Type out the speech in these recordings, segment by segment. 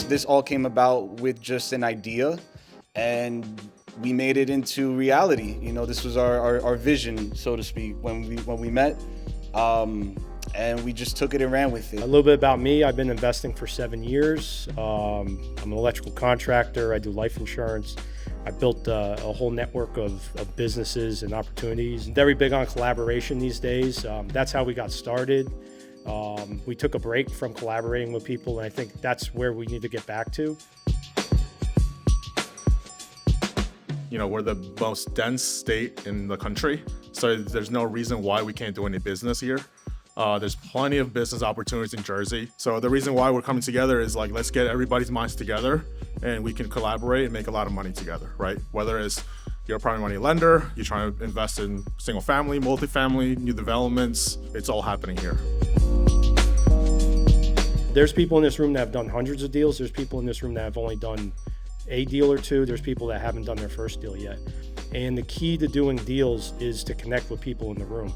this all came about with just an idea, and we made it into reality. This was our vision, so to speak, when we met, and we just took it and ran with it. A little bit about me: I've been investing for 7 years. I'm an electrical contractor. I do life insurance. I built a whole network of businesses and opportunities. I'm very big on collaboration these days. That's how we got started. We took a break from collaborating with people, and I think that's where we need to get back to. We're the most dense state in the country, so there's no reason why we can't do any business here. There's plenty of business opportunities in Jersey. So the reason why we're coming together is let's get everybody's minds together and we can collaborate and make a lot of money together, right? Whether it's you're a private money lender, you're trying to invest in single family, multifamily, new developments, it's all happening here. There's people in this room that have done hundreds of deals. There's people in this room that have only done a deal or two. There's people that haven't done their first deal yet. And the key to doing deals is to connect with people in the room.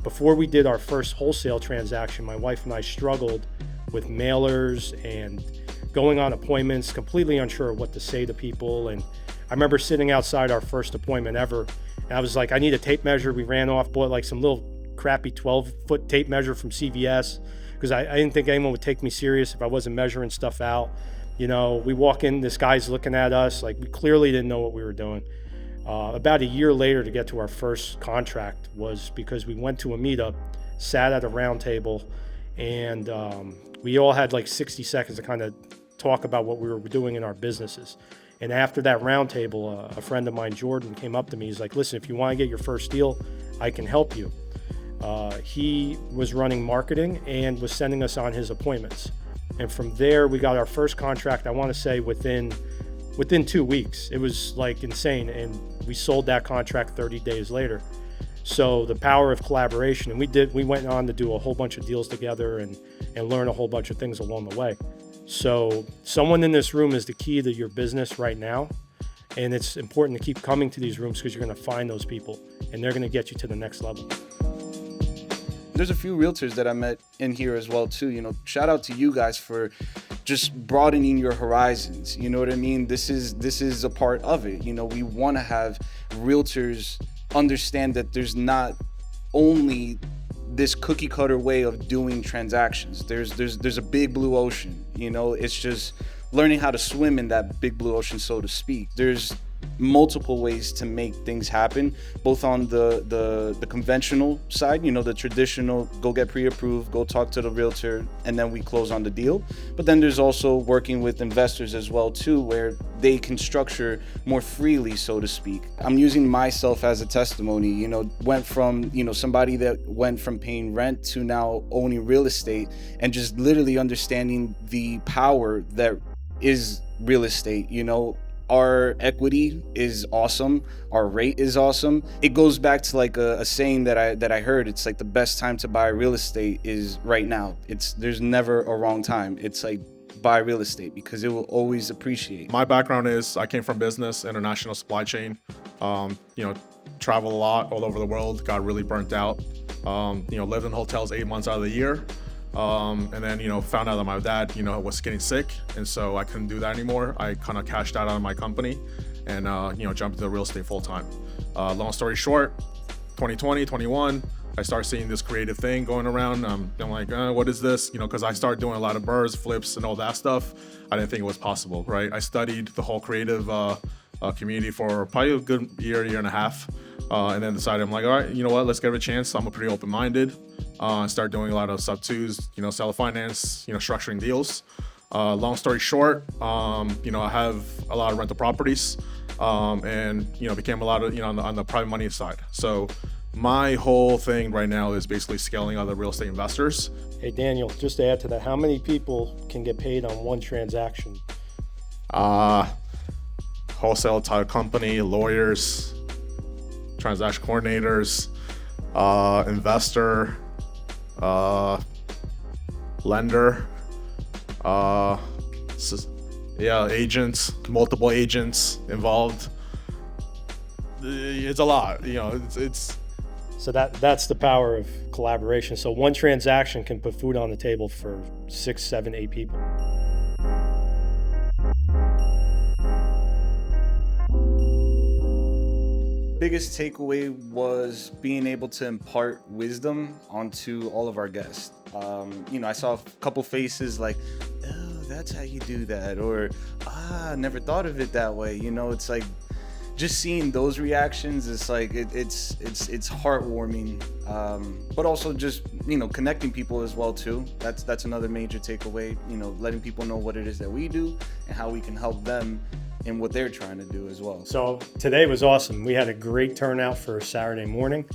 Before we did our first wholesale transaction, my wife and I struggled with mailers and going on appointments, completely unsure of what to say to people. And I remember sitting outside our first appointment ever, and I was like, I need a tape measure. We ran off, bought some little crappy 12-foot tape measure from CVS, because I didn't think anyone would take me serious if I wasn't measuring stuff out. We walk in, this guy's looking at us, we clearly didn't know what we were doing. About a year later to get to our first contract was because we went to a meetup, sat at a round table, and we all had 60 seconds to kind of talk about what we were doing in our businesses. And after that round table, a friend of mine, Jordan, came up to me. He's like, listen, if you want to get your first deal, I can help you. He was running marketing and was sending us on his appointments. And from there, we got our first contract, I want to say within 2 weeks. It was insane. And we sold that contract 30 days later. So the power of collaboration, and we went on to do a whole bunch of deals together and learn a whole bunch of things along the way. So someone in this room is the key to your business right now. And it's important to keep coming to these rooms because you're going to find those people and they're going to get you to the next level. There's a few realtors that I met in here as well too. Shout out to you guys for just broadening your horizons. You know what I mean? This is a part of it. We want to have realtors understand that there's not only this cookie cutter way of doing transactions. There's a big blue ocean. It's just learning how to swim in that big blue ocean, so to speak. There's multiple ways to make things happen, both on the conventional side, the traditional go get pre-approved, go talk to the realtor, and then we close on the deal. But then there's also working with investors as well too, where they can structure more freely, so to speak. I'm using myself as a testimony. Went from somebody that went from paying rent to now owning real estate, and just literally understanding the power that is real estate. Our equity is awesome. Our rate is awesome. It goes back to a saying that I heard. It's the best time to buy real estate is right now. There's never a wrong time. It's buy real estate because it will always appreciate. My background is I came from business, international supply chain. Travel a lot all over the world. Got really burnt out. Lived in hotels 8 months out of the year. And then, found out that my dad, was getting sick. And so I couldn't do that anymore. I kind of cashed out on my company and, jumped into real estate full time. Long story short, 2020, 21, I started seeing this creative thing going around. I'm like, what is this? Because I started doing a lot of burrs, flips, and all that stuff. I didn't think it was possible, right? I studied the whole creative community for probably a good year and a half. And then decided, I'm like, all right, you know what? Let's give it a chance. I'm a pretty open-minded. Start doing a lot of sub-twos, seller finance, structuring deals. Long story short, I have a lot of rental properties, and became a lot of on the private money side. So my whole thing right now is basically scaling other real estate investors. Hey Daniel, just to add to that, how many people can get paid on one transaction? Wholesale title company, lawyers, transaction coordinators, investor, lender, agents, multiple agents involved. It's a lot, it's So that's the power of collaboration. So one transaction can put food on the table for 6, 7, 8 people. biggest takeaway was being able to impart wisdom onto all of our guests. I saw a couple faces like, oh, that's how you do that, or never thought of it that way. It's like just seeing those reactions. It's like it's heartwarming, but also just connecting people as well too. That's another major takeaway. Letting people know what it is that we do and how we can help them in what they're trying to do as well. So today was awesome. We had a great turnout for Saturday morning.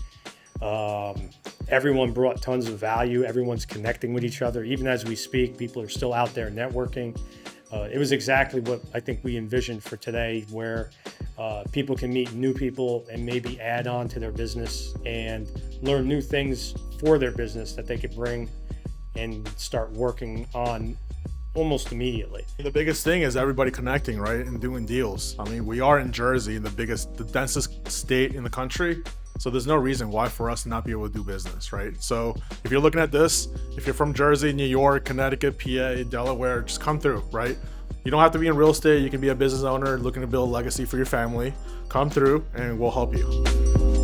Everyone brought tons of value. Everyone's connecting with each other. Even as we speak, people are still out there networking. It was exactly what I think we envisioned for today, where people can meet new people and maybe add on to their business and learn new things for their business that they could bring and start working on almost immediately. The biggest thing is everybody connecting, right, and doing deals. I mean, we are in Jersey, the densest state in the country. So there's no reason why for us to not be able to do business, right? So if you're looking at this, if you're from Jersey, New York, Connecticut, PA, Delaware, just come through, right? You don't have to be in real estate. You can be a business owner looking to build a legacy for your family. Come through and we'll help you.